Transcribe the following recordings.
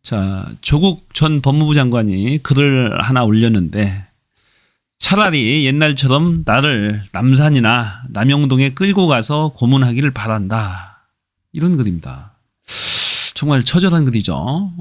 자, 조국 전 법무부 장관이 글을 하나 올렸는데 차라리 옛날처럼 나를 남산이나 남영동에 끌고 가서 고문하기를 바란다. 이런 글입니다. 정말 처절한 글이죠.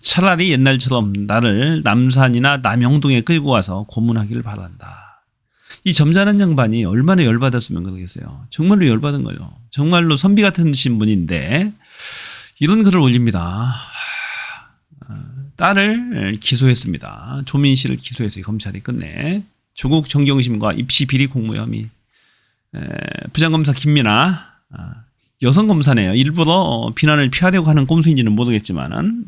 차라리 옛날처럼 나를 남산이나 남영동에 끌고 가서 고문하기를 바란다. 이 점잖은 양반이 얼마나 열받았으면 그러겠어요. 정말로 열받은 거예요. 정말로 선비 같은 신분인데 이런 글을 올립니다. 딸을 기소했습니다. 조민 씨를 기소했어요. 검찰이 끝내. 조국 정경심과 입시 비리 공모 혐의. 부장검사 김민아 여성 검사네요. 일부러 비난을 피하려고 하는 꼼수인지는 모르겠지만은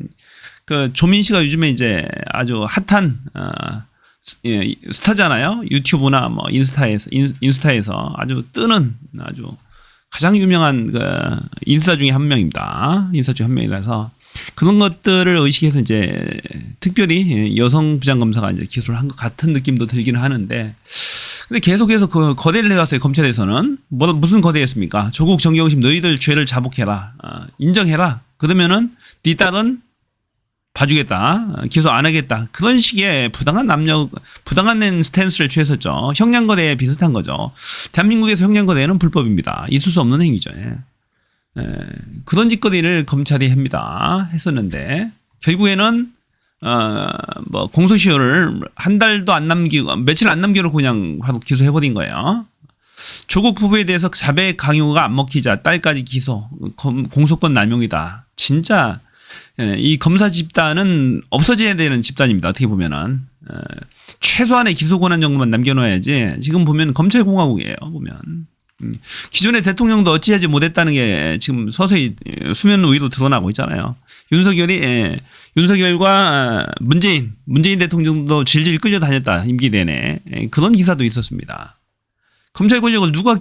그 조민 씨가 요즘에 이제 아주 핫한 스타잖아요. 유튜브나 뭐 인스타에서 아주 뜨는 아주 가장 유명한 그 인싸 중에 한 명입니다. 인싸 중에 한 명이라서 그런 것들을 의식해서 이제 특별히 여성 부장검사가 이제 기소를 한 것 같은 느낌도 들기는 하는데, 근데 계속해서 그 거대를 해왔어요. 검찰에서는 무슨 거대했습니까? 조국 정경심 너희들 죄를 자복해라, 인정해라. 그러면은 네 딸은 봐주겠다, 기소 안 하겠다. 그런 식의 부당한 스탠스를 취했었죠. 형량거대에 비슷한 거죠. 대한민국에서 형량거대는 불법입니다. 있을 수 없는 행위죠. 그런 짓거리를 검찰이 했었는데 결국에는 뭐 공소시효를 한 달도 안 남기고 며칠 안 남기고 그냥 바로 기소해버린 거예요. 조국 부부에 대해서 자백 강요가 안 먹히자 딸까지 기소, 공소권 남용이다. 진짜 이 검사 집단은 없어져야 되는 집단입니다. 어떻게 보면은 최소한의 기소 권한 정도만 남겨놓아야지. 지금 보면 검찰공화국이에요. 보면 기존의 대통령도 어찌하지 못했다는 게 지금 서서히 수면 위로 드러나고 있잖아요. 윤석열과 문재인 대통령도 질질 끌려다녔다. 임기 내내 그런 기사도 있었습니다. 검찰 권력을 누가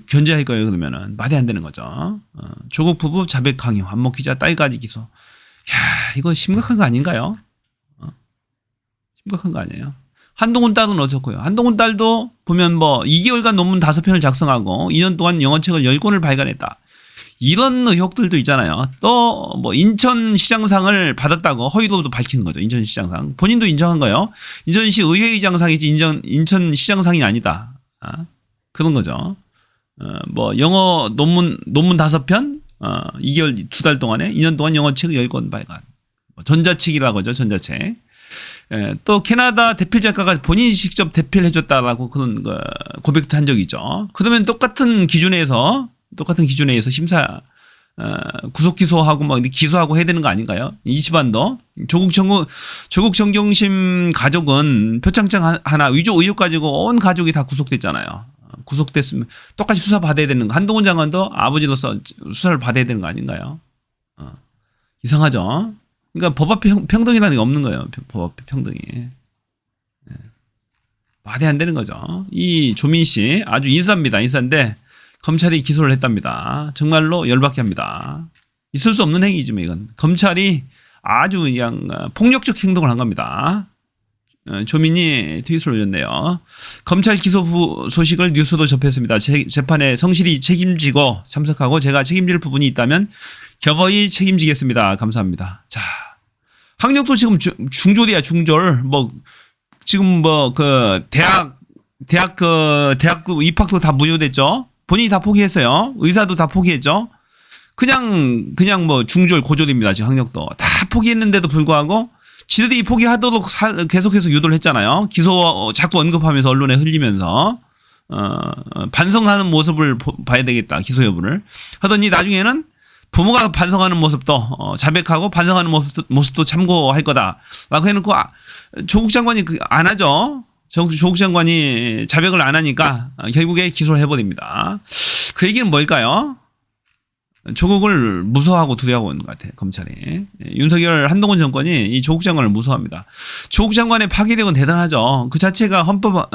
견제할 거예요? 그러면은 말이 안 되는 거죠. 조국 부부 자백 강요 안 먹히자 딸까지 기소. 야, 이거 심각한 거 아닌가요? 심각한 거 아니에요? 한동훈 딸은 어떻고요? 한동훈 딸도 보면 뭐 2개월간 논문 5편을 작성하고 2년 동안 영어책을 10권을 발간했다. 이런 의혹들도 있잖아요. 또 뭐 인천시장상을 받았다고 허위로도 밝힌 거죠. 인천시장상. 본인도 인정한 거예요. 인천시 의회의장상이지 인천시장상이 아니다. 그런 거죠. 뭐 영어 논문 5편 2개월 2달 동안에 2년 동안 영어책 10권 발간. 전자책이라고 하죠. 전자책. 또 캐나다 대표 작가가 본인이 직접 대표를 해줬다라고 그런 고백도 한 적이 있죠. 그러면 똑같은 기준에 의해서 구속 기소하고 막 기소하고 해야 되는 거 아닌가요? 이 집안도 조국 정경심 가족은 표창장 하나 위조 의혹 가지고 온 가족이 다 구속됐잖아요. 구속됐으면 똑같이 수사 받아야 되는 거. 한동훈 장관도 아버지로서 수사를 받아야 되는 거 아닌가요? 이상하죠. 그러니까 법 앞에 평등이라는 게 없는 거예요. 법 앞에 평등이. 말이 안 되는 거죠. 이 조민 씨 아주 인싸입니다. 인싸인데 검찰이 기소를 했답니다. 정말로 열받게 합니다. 있을 수 없는 행위지만 이건. 검찰이 아주 그냥 폭력적 행동을 한 겁니다. 조민이 트윗을 올렸네요. 검찰 기소 소식을 뉴스도 접했습니다. 재판에 성실히 책임지고 참석하고 제가 책임질 부분이 있다면 격하게 책임지겠습니다. 감사합니다. 자, 학력도 지금 중졸이야, 중졸. 뭐 지금 뭐 그 대학교 입학도 다 무효됐죠. 본인이 다 포기했어요. 의사도 다 포기했죠. 그냥 뭐 중졸 고졸입니다. 지금 학력도 다 포기했는데도 불구하고 지들이 포기하도록 계속해서 유도를 했잖아요. 기소 자꾸 언급하면서 언론에 흘리면서 반성하는 모습을 봐야 되겠다. 기소 여부를 하더니 나중에는 부모가 반성하는 모습도 자백하고 반성하는 모습도 참고할 거다라고 해놓고 조국 장관이 안 하죠. 조국 장관이 자백을 안 하니까 결국에 기소를 해버립니다. 그 얘기는 뭘까요? 조국을 무서워하고 두려워하고 있는 것 같아요. 검찰이. 윤석열 한동훈 정권이 이 조국 장관을 무서워합니다. 조국 장관의 파괴력은 대단하죠. 그 자체가 헌법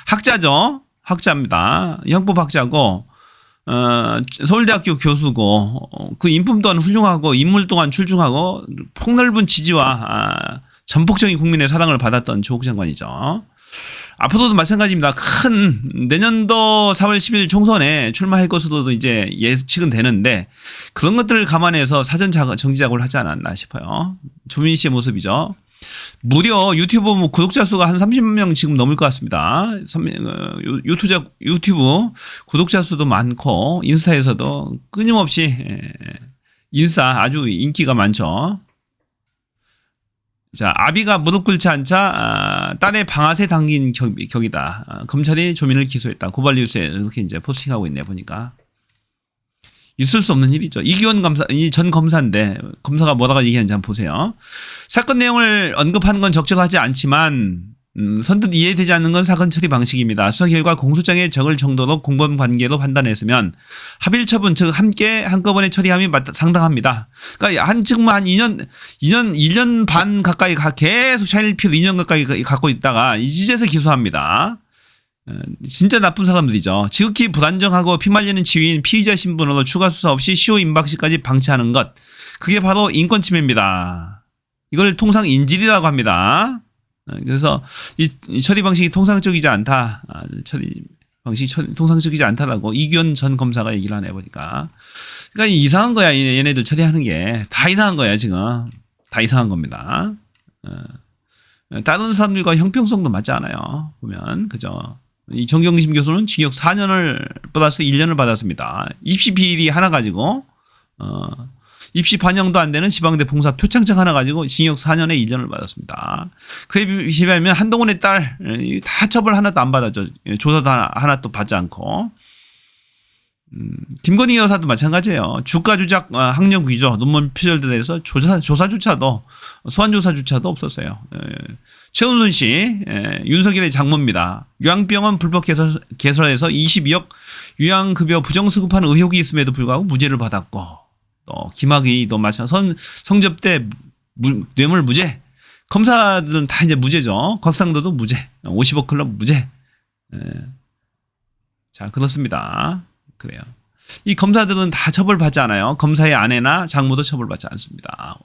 학자죠. 학자입니다. 형법학자고 서울대학교 교수고 그 인품 또한 훌륭하고 인물 또한 출중하고 폭넓은 지지와 전폭적인 국민의 사랑을 받았던 조국 장관이죠. 앞으로도 마찬가지입니다. 큰 내년도 4월 10일 총선에 출마할 것으로도 이제 예측은 되는데 그런 것들을 감안해서 사전 정지 작업을 하지 않았나 싶어요. 조민 씨의 모습이죠. 무려 유튜브 구독자 수가 한 30만 명 지금 넘을 것 같습니다. 유튜브 구독자 수도 많고 인스타에서도 끊임없이 인스타 아주 인기가 많죠. 자, 아비가 무릎 꿇지 않자 딸의 방아쇠 당긴 격이다. 검찰이 조민을 기소했다. 고발 뉴스에 이렇게 이제 포스팅하고 있네 보니까. 있을 수 없는 일이죠. 이기원 검사, 이 전 검사인데 검사가 뭐라고 얘기하는지 한번 보세요. 사건 내용을 언급하는 건 적절하지 않지만 선뜻 이해되지 않는 건 사건 처리 방식입니다. 수사 결과 공소장에 적을 정도로 공범 관계로 판단했으면 합일 처분 즉 함께 한꺼번에 처리함이 상당합니다. 그러니까 지금 한 1년 반 가까이 계속 샤일필 2년 가까이 갖고 있다가 이제서 기소합니다. 진짜 나쁜 사람들이죠. 지극히 불안정하고 피말리는 지위인 피의자 신분으로 추가 수사 없이 시효 임박 시까지 방치하는 것. 그게 바로 인권 침해입니다. 이걸 통상 인질이라고 합니다. 그래서 이 처리 방식이 통상적이지 않다. 처리 방식이 통상적이지 않다라고 이기원 전 검사가 얘기를 하네 보니까. 그러니까 이상한 거야. 얘네들 처리하는 게 다 이상한 거야 지금. 다 이상한 겁니다. 다른 사람들과 형평성도 맞지 않아요. 보면 그죠. 이 정경심 교수는 징역 4년을 플러스 1년을 받았습니다. 입시 비리 하나 가지고 입시 반영도 안 되는 지방대 봉사 표창장 하나 가지고 징역 4년에 1년을 받았습니다. 그에 비하면 한동훈의 딸 다 처벌 하나도 안 받았죠. 조사도 하나도 받지 않고. 김건희 여사도 마찬가지예요. 주가 조작, 학력 위조, 논문 표절들에서 조사조차도 소환조사조차도 없었어요. 최은순 씨, 윤석열의 장모입니다. 요양병원 불법 개설해서 22억 요양급여 부정수급한 의혹이 있음에도 불구하고 무죄를 받았고, 또 김학의도 마찬가지. 성접대 뇌물 무죄. 검사들은 다 이제 무죄죠. 곽상도도 무죄. 50억 클럽 무죄. 자, 그렇습니다. 그래요. 이 검사들은 다 처벌받지 않아요. 검사의 아내나 장모도 처벌받지 않습니다.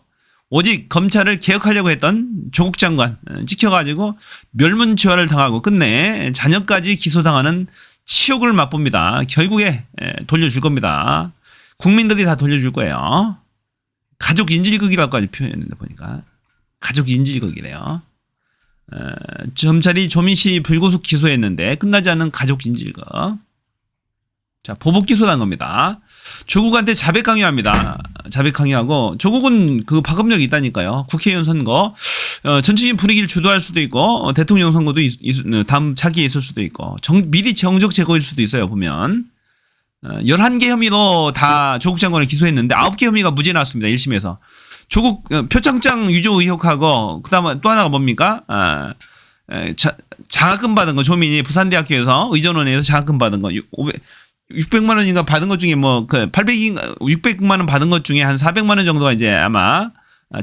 오직 검찰을 개혁하려고 했던 조국 장관 찍혀가지고 멸문지화를 당하고 끝내 자녀까지 기소당하는 치욕을 맛봅니다. 결국에 돌려줄 겁니다. 국민들이 다 돌려줄 거예요. 가족 인질극이라고까지 표현했는데 보니까 가족 인질극이래요. 검찰이 조민 씨 불구속 기소했는데 끝나지 않는 가족 인질극. 자, 보복 기소한 겁니다. 조국한테 자백 강요합니다. 자백 강요하고 조국은 그 파급력이 있다니까요. 국회의원 선거 전체적인 분위기를 주도할 수도 있고 대통령 선거도 다음 차기에 있을 수도 있고 미리 정적 제거일 수도 있어요. 보면 11개 혐의로 다 조국 장관을 기소했는데 9개 혐의가 무죄 나왔습니다. 1심에서. 조국 표창장 유조 의혹하고 그다음에 또 하나가 뭡니까? 장학금 받은 거. 조민이 부산대학교에서 의전원에서 장학금 받은 거 600만 원인가 받은 것 중에 뭐 그 600만 원 받은 것 중에 한 400만 원 정도가 이제 아마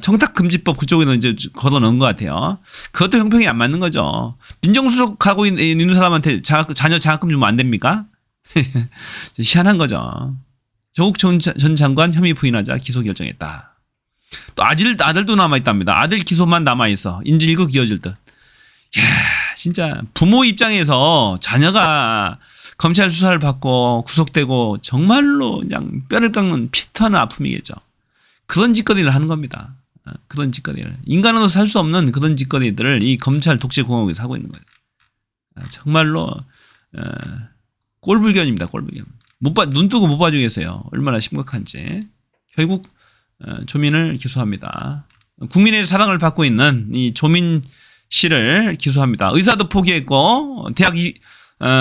청탁금지법 그쪽에는 이제 걷어 넣은 것 같아요. 그것도 형평이 안 맞는 거죠. 민정수석하고 있는 사람한테 자녀 장학금 주면 안 됩니까? 희한한 거죠. 조국 전 장관 혐의 부인하자 기소 결정했다. 또 아들도 남아있답니다. 아들 기소만 남아있어. 인질극 이어질 듯. 이야, 진짜 부모 입장에서 자녀가 검찰 수사를 받고 구속되고 정말로 그냥 뼈를 깎는 피 터는 아픔이겠죠. 그런 짓거리를 하는 겁니다. 그런 짓거리를. 인간으로 살 수 없는 그런 짓거리들을 이 검찰 독재 공화국에서 하고 있는 거예요. 정말로 꼴불견입니다. 꼴불견. 눈 뜨고 못 봐주겠어요. 얼마나 심각한지. 결국 조민을 기소합니다. 국민의 사랑을 받고 있는 이 조민 씨를 기소합니다. 의사도 포기했고 대학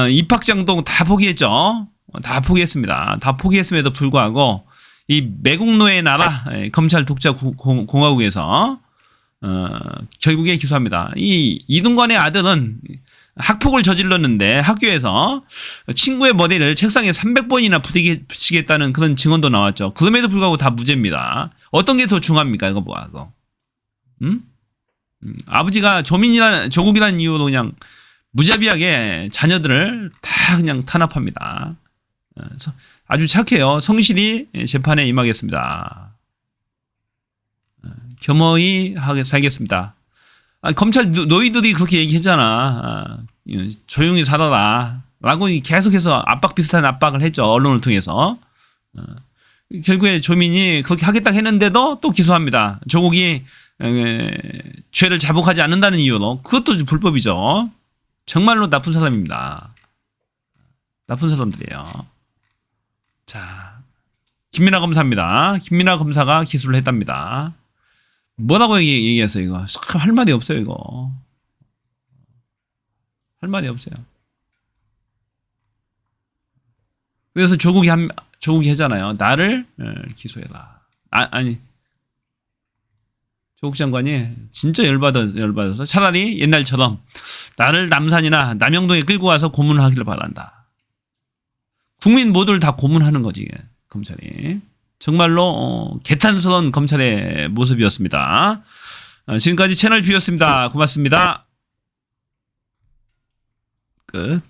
입학장도 다 포기했죠. 다 포기했습니다. 다 포기했음에도 불구하고 이 매국노의 나라 검찰 독자 공화국에서 결국에 기소합니다. 이 이동관의 아들은 학폭을 저질렀는데 학교에서 친구의 머리를 책상에 300번이나 부딪히겠다는 그런 증언도 나왔죠. 그럼에도 불구하고 다 무죄입니다. 어떤 게 더 중합니까? 이거 뭐하고? 아버지가 조국이라는 이유로 그냥 무자비하게 자녀들을 다 그냥 탄압합니다. 아주 착해요. 성실히 재판에 임하겠습니다. 겸허히 살겠습니다. 검찰 너희들이 그렇게 얘기했잖아. 조용히 살아라. 라고 계속해서 비슷한 압박을 했죠. 언론을 통해서. 결국에 조민이 그렇게 하겠다 했는데도 또 기소합니다. 조국이 죄를 자복하지 않는다는 이유로. 그것도 불법이죠. 정말로 나쁜 사람입니다. 나쁜 사람들이에요. 자, 김민하 검사입니다. 김민하 검사가 기소를 했답니다. 뭐라고 얘기했어요, 이거? 할 말이 없어요, 이거. 할 말이 없어요. 그래서 조국이 하잖아요. 나를 기소해라. 아니. 조국 장관이 진짜 열받아서 차라리 옛날처럼 나를 남산이나 남영동에 끌고 와서 고문하기를 바란다. 국민 모두를 다 고문하는 거지, 검찰이. 정말로 개탄스러운 검찰의 모습이었습니다. 지금까지 채널 B였습니다. 고맙습니다. 끝.